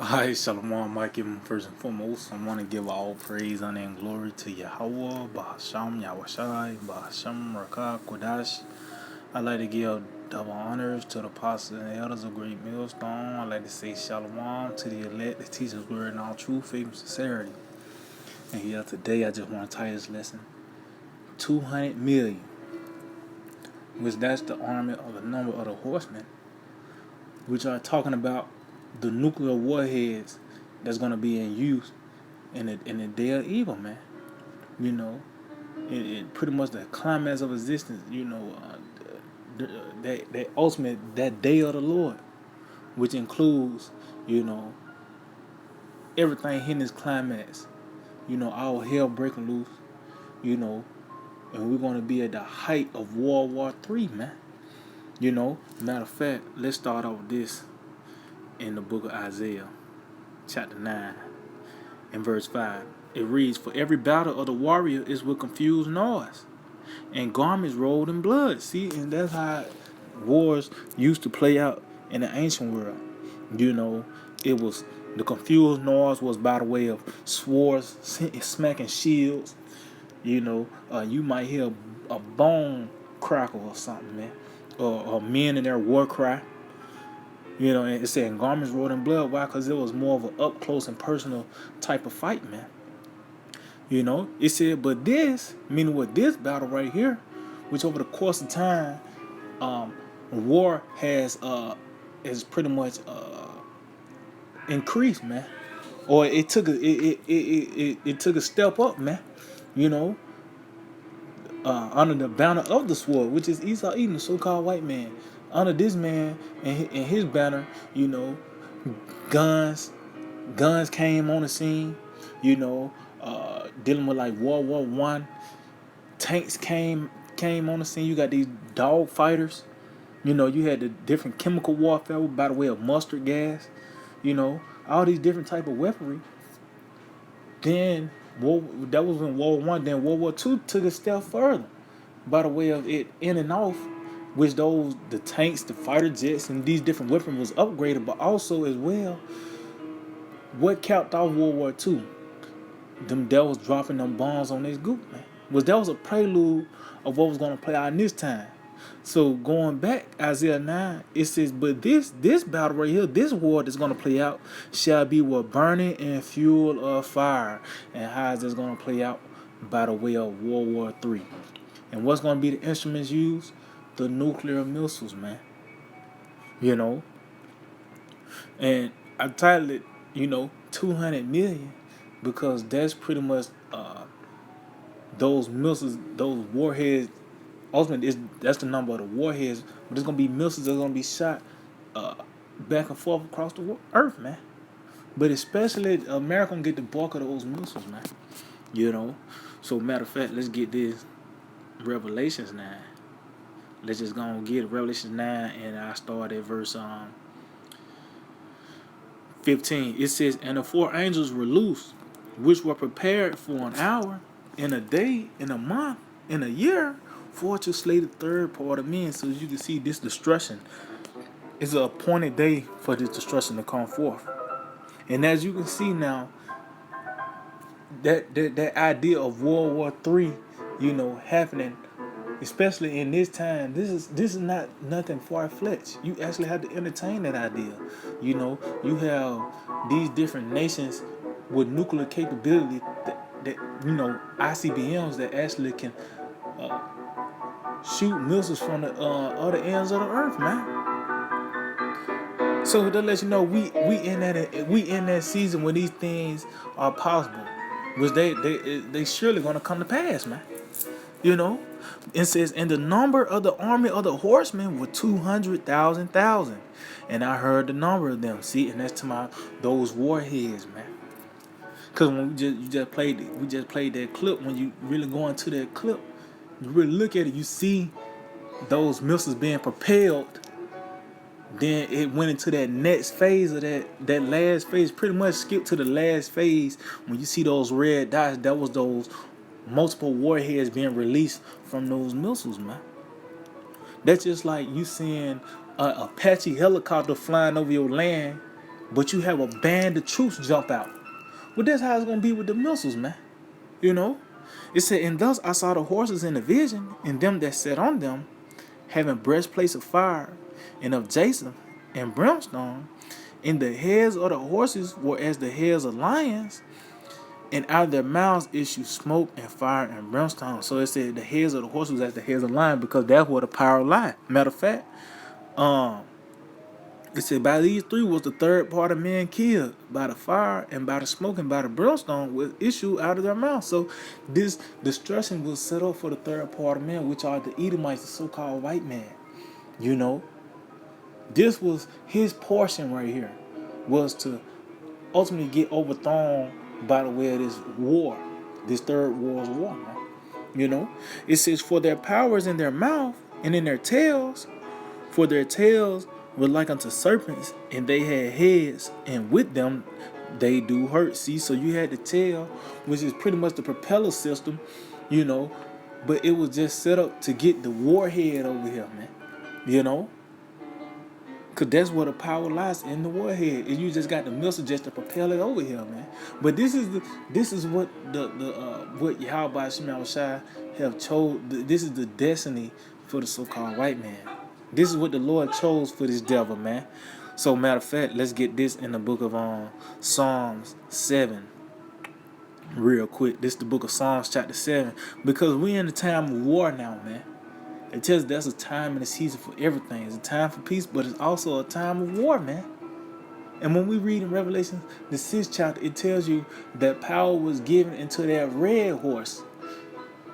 Hi, Shalom, Mike. First and foremost, I want to give all praise, honor, and glory to Yahweh, Bahasham, Yahushai, Bahasham, Rakah, Kodash. I like to give double honors to the apostles and elders of Great Millstone. I like to say Shalom to the elect, the teachers, word, and all truth, faith, and sincerity. And here today, I just want to title this lesson 200 million, which that's the army or the number of the horsemen, which are talking about the nuclear warheads that's going to be in use in the day of evil, man. You know, it pretty much the climax of existence. That ultimate that day of the Lord, which includes, you know, everything hitting its climax. All hell breaking loose. You know, and we're going to be at the height of World War III, man. Matter of fact, let's start off with this in the book of Isaiah, chapter 9. In verse 5, it reads, "For every battle of the warrior is with confused noise, and garments rolled in blood." See, and that's how wars used to play out in the ancient world. You know, it was the confused noise was by the way of swords smacking shields. You might hear a bone crackle or something, man, or men in their war cry. And it said garments rolled in blood. Why? Because it was more of an up close and personal type of fight, man. It said, but this, meaning with this battle right here, which over the course of time, war has pretty much increased, man. Or it took a step up, man. You know, under the banner of the sword, which is Esau Edom, the so-called white man. Under this man and his banner, guns came on the scene. Dealing with like World War I, tanks came on the scene. You got these dog fighters. You had the different chemical warfare by the way of mustard gas. All these different type of weaponry. Then that was in World War I. Then World War II took a step further by the way of it in and off, which the tanks, the fighter jets, and these different weapons was upgraded, but also as well, what capped off World War II? Them devils dropping them bombs on this goop, man. That was a prelude of what was going to play out in this time. So going back, Isaiah 9, it says, but this battle right here, this war that's going to play out, shall be with burning and fuel of fire. And how is this going to play out? By the way of World War III. And what's going to be the instruments used? The nuclear missiles, man. And I titled it, 200 million, because that's pretty much those missiles, those warheads. Ultimately, that's the number of the warheads, but there's gonna be missiles that's gonna be shot back and forth across the earth, man. But especially America gonna get the bulk of those missiles, man. So matter of fact, let's get this Revelations 9. Let's just go and get Revelations 9, and I start at verse 15. It says, "And the four angels were loosed, which were prepared for an hour, in a day, in a month, in a year, for to slay the third part of men." So as you can see, this destruction is an appointed day for this destruction to come forth. And as you can see now, that idea of World War III, happening, especially in this time, this is not nothing far fetched. You actually have to entertain that idea. You have these different nations with nuclear capability that ICBMs that actually can shoot missiles from the other ends of the earth, man. So that lets you know we in that season when these things are possible, which they surely gonna come to pass, man. It says, "And the number of the army of the horsemen were 200,000. And I heard the number of them." See, and that's to those warheads, man. Because when we just played that clip. When you really go into that clip, you really look at it, you see those missiles being propelled. Then it went into that next phase of that last phase. Pretty much skipped to the last phase. When you see those red dots, that was those multiple warheads being released from those missiles, man. That's just like you seeing a Apache helicopter flying over your land but you have a band of troops jump out. Well, that's how it's gonna be with the missiles, man. You know, it said, and thus I saw the horses in the vision, and them that sat on them, having breastplates of fire, and of jacinth and brimstone, and the heads of the horses were as the heads of lions, and out of their mouths issued smoke and fire and brimstone. So it said the heads of the horses as the heads of lions, because that's where the power lie. Matter of fact, it said by these three was the third part of men killed, by the fire and by the smoke and by the brimstone was issued out of their mouth. So this destruction was set up for the third part of men, which are the Edomites, the so-called white man. You know, this was his portion right here, was to ultimately get overthrown by the way of this war, this third world war, man. You know, it says, for their powers in their mouth and in their tails, for their tails were like unto serpents, and they had heads, and with them they do hurt. See, so you had the tail, which is pretty much the propeller system, you know, but it was just set up to get the warhead over here, man. You know, because that's where the power lies, in the warhead. And you just got the missile just to propel it over here, man. But this is what what Yahweh Shema Shai have chose. This is the destiny for the so-called white man. This is what the Lord chose for this devil, man. So matter of fact, let's get this in the book of Psalms 7 real quick. This is the book of Psalms chapter 7, because we're in the time of war now, man. It tells us that's a time and a season for everything. It's a time for peace, but it's also a time of war, man. And when we read in Revelation, the 6th chapter, it tells you that power was given into that red horse.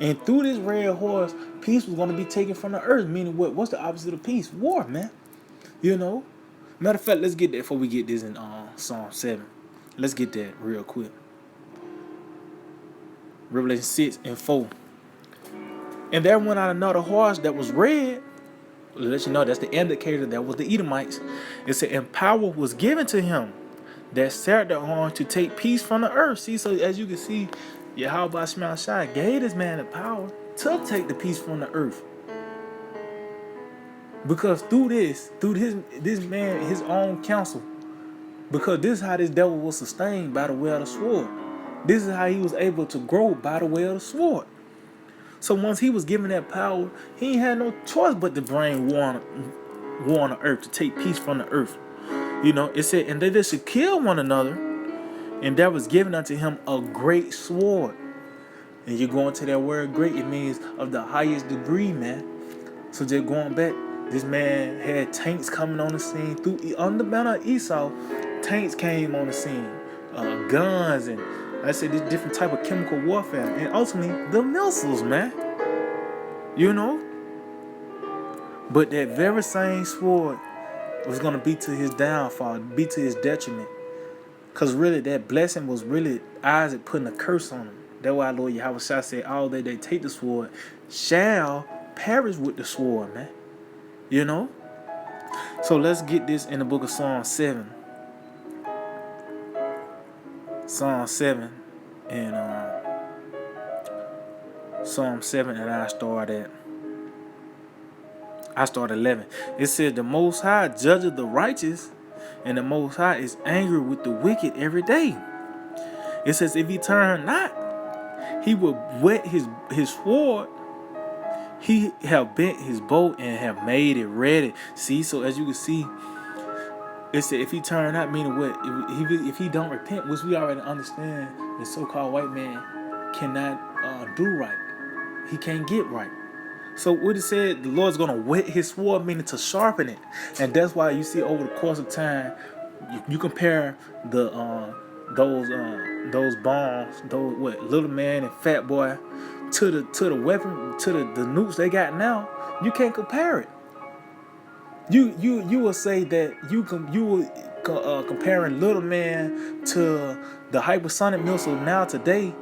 And through this red horse, peace was going to be taken from the earth. Meaning what? What's the opposite of peace? War, man. You know? Matter of fact, let's get that before we get this in Psalm 7. Let's get that real quick. Revelation 6 and 4. And there went out another horse that was red. Let you know that's the indicator that was the Edomites. It said, and power was given to him that sat thereon to take peace from the earth. See, so as you can see, Yahweh Shema Shai gave this man the power to take the peace from the earth. Because through this man, his own counsel, because this is how this devil was sustained, by the way of the sword. This is how he was able to grow, by the way of the sword. So once he was given that power, he ain't had no choice but to bring war on the earth, to take peace from the earth. You know, it said, and they should kill one another, and there was given unto him a great sword. And you're going to that word great, it means of the highest degree, man. So just going back, this man had tanks coming on the scene. On the banner of Esau, tanks came on the scene. Guns and, like I said, this different type of chemical warfare. And ultimately, the missiles, man. You know? But that very same sword was going to be to his downfall, be to his detriment. Because really, that blessing was really Isaac putting a curse on him. That's why Lord Yahweh Shai said, all that they take the sword shall perish with the sword, man. You know? So let's get this in the book of Psalm 7. Psalm 7 and Psalm 7, and I start at 11. It says, the Most High judgeth the righteous, and the Most High is angry with the wicked every day. It says, if he turn not, he will whet his sword. He have bent his bow and have made it ready. See, so as you can see, it said if he turn not, meaning what? If he don't repent, which we already understand, the so-called white man cannot do right. He can't get right. So what it said, the Lord's going to whet his sword, meaning to sharpen it. And that's why you see over the course of time, you compare the those bombs, little man and fat boy, to the weapon, to the nukes they got now. You can't compare it. You will say that you will comparing little man to the hypersonic missile now today.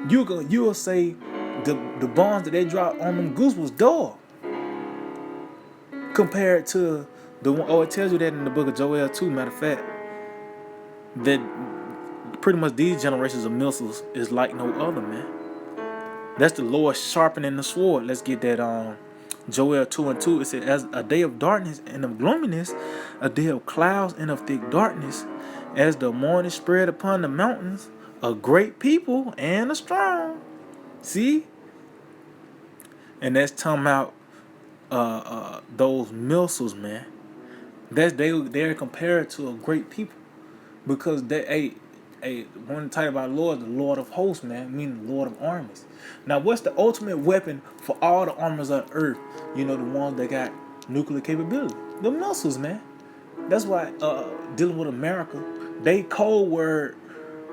You will say the bombs that they dropped on them goose was dull compared to the one. Oh, it tells you that in the book of Joel too. Matter of fact, that pretty much these generations of missiles is like no other, man. That's the Lord sharpening the sword. Let's get that Joel 2:2, it says, as a day of darkness and of gloominess, a day of clouds and of thick darkness, as the morning spread upon the mountains, a great people and a strong. See? And that's talking about those missiles, man. They're compared to a great people because one title about Lord, the Lord of hosts, man, meaning the Lord of armies. Now, what's the ultimate weapon for all the armies of the earth? You know, the ones that got nuclear capability, the missiles, man. That's why dealing with America, they code word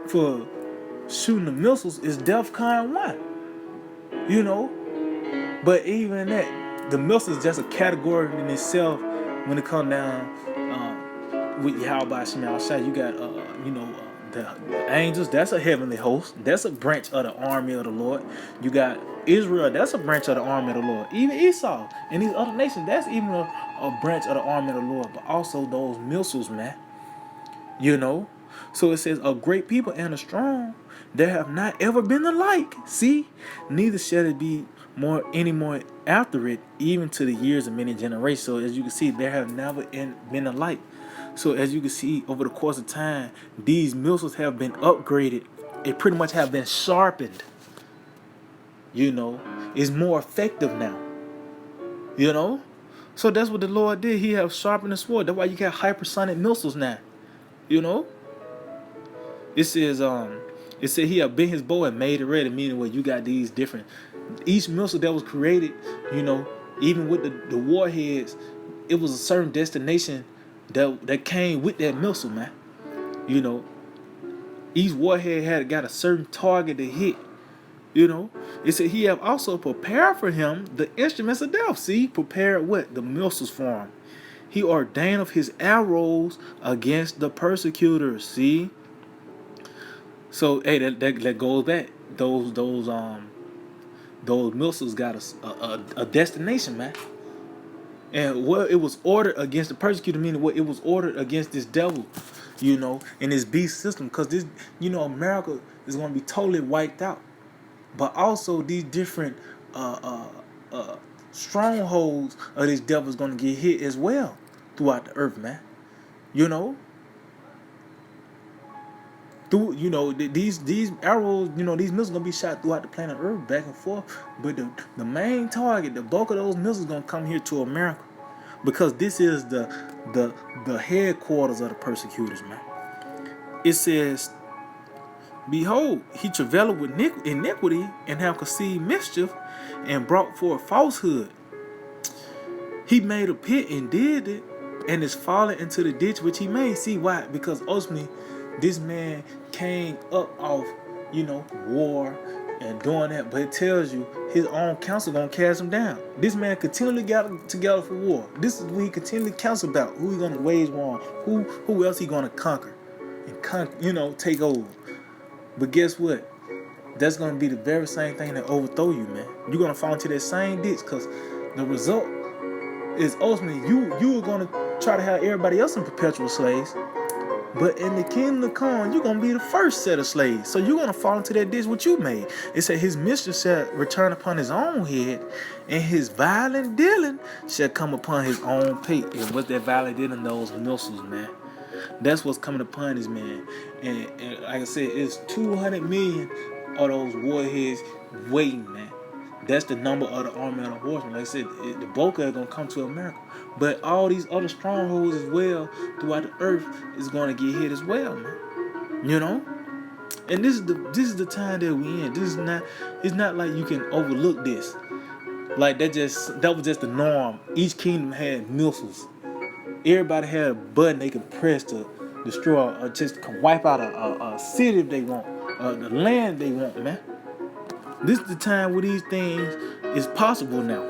for shooting the missiles is DEFCON 1. You know, but even that, the missile is just a category in itself. When it comes down with Yahweh Shema Shai, you got the angels. That's a heavenly host. That's a branch of the army of the Lord. You got Israel. That's a branch of the army of the Lord. Even Esau and these other nations. That's even a branch of the army of the Lord. But also those missiles, man. You know. So it says, a great people and a strong. There have not ever been the like. See, neither shall it be any more after it, even to the years of many generations. So as you can see, there have never been a like. So as you can see, over the course of time, these missiles have been upgraded. It pretty much have been sharpened. You know, it's more effective now. You know, so that's what the Lord did. He have sharpened the sword. That's why you got hypersonic missiles now. You know, it says he have bent his bow and made it ready. Meaning, where you got these different. Each missile that was created, you know, even with the warheads, it was a certain destination that came with that missile, man. You know, each warhead got a certain target to hit. You know, it said he have also prepared for him the instruments of death. See, prepared what? The missiles for him. He ordained of his arrows against the persecutors. See, so hey, that goes back. Those missiles got a destination, man. And it was ordered against the persecutor, meaning it was ordered against this devil, you know, and this beast system. Because this, you know, America is going to be totally wiped out. But also these different strongholds of this devil is going to get hit as well throughout the earth, man. You know? These arrows, you know, these missiles gonna be shot throughout the planet Earth back and forth. But the main target, the bulk of those missiles gonna come here to America, because this is the headquarters of the persecutors, man. It says, behold, he travailed with iniquity and have conceived mischief and brought forth falsehood. He made a pit and did it, and is fallen into the ditch which he made. See why? Because ultimately, this man came up off, you know, war and doing that, but it tells you his own counsel gonna cast him down. This man continually got together for war. This is what he continually counsel about: who he gonna wage war on, who else he gonna conquer and take over. But guess what? That's gonna be the very same thing that overthrow you, man. You're gonna fall into that same ditch, because the result is ultimately you are gonna try to have everybody else in perpetual slaves. But in the kingdom to come, you're going to be the first set of slaves. So you're going to fall into that ditch what you made. It said his mistress shall return upon his own head, and his violent dealing shall come upon his own pate. And what's that violent dealing? Those missiles, man. That's what's coming upon this man. And like I said, it's 200 million of those warheads waiting, man. That's the number of the army of the horsemen. Like I said, the bulk of it going to come to America. But all these other strongholds as well throughout the earth is going to get hit as well, man. You know? And this is the time that we in. It's not like you can overlook this. Like that was just the norm. Each kingdom had missiles. Everybody had a button they could press to destroy or just wipe out a city if they want, the land they want, man. This is the time where these things is possible now.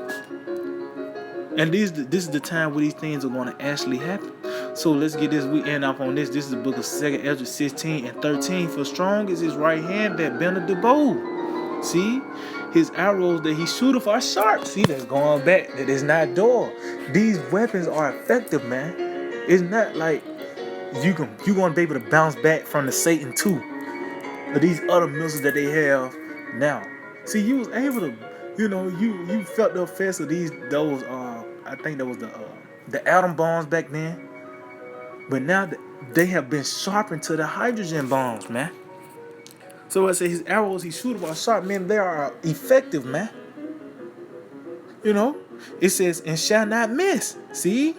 And this is the time where these things are going to actually happen. So let's get this. We end up on this. This is the book of 2 Ezra 16 and 13. For strong is his right hand that bendeth the bow. See? His arrows that he shooteth are sharp. See, that's going back. That is not dull. These weapons are effective, man. It's not like you're going to be able to bounce back from the Satan 2. But these other missiles that they have now. See, you was able You know, you felt the effects of those I think that was the atom bombs back then, but now they have been sharpened to the hydrogen bombs, man. So I say his arrows he shoot about sharp, man. They are effective, man. You know, it says and shall not miss. See,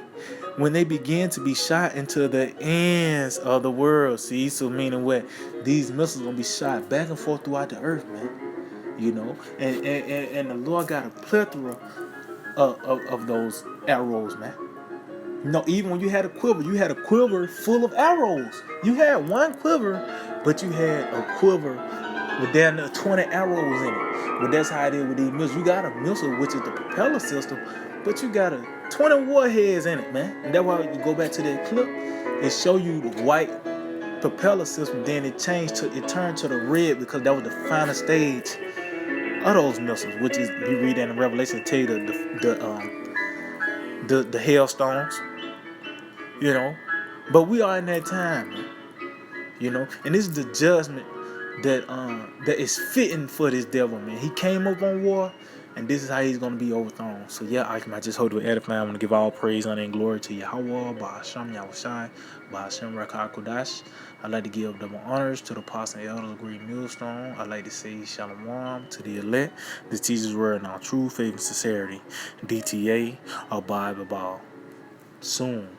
when they begin to be shot into the ends of the world. See, so meaning what? These missiles gonna be shot back and forth throughout the earth, man. You know, and the Lord got a plethora of those arrows, man. No, even when you had a quiver full of arrows. You had one quiver, but you had a quiver with down there 20 arrows in it. But that's how it is with these missiles. You got a missile, which is the propeller system, but you got a 20 warheads in it, man. And that's why you go back to that clip, it show you the white propeller system, then it turned to the red because that was the final stage of those missiles, which is you read that in Revelation, tell you the hailstones, you know. But we are in that time, man, you know, and this is the judgment that is fitting for this devil, man. He came up on war, and this is how he's gonna be overthrown. So yeah, I just hold to edify. I want to give all praise, honor, and glory to Yahweh, Ba'ashem Yahushai, Ba'ashem Rakah Kodash. I'd like to give double honors to the apostles and elders of Great Millstone. I'd like to say Shalom to the elect. The teachers were in our true faith and sincerity. DTA, abide, soon.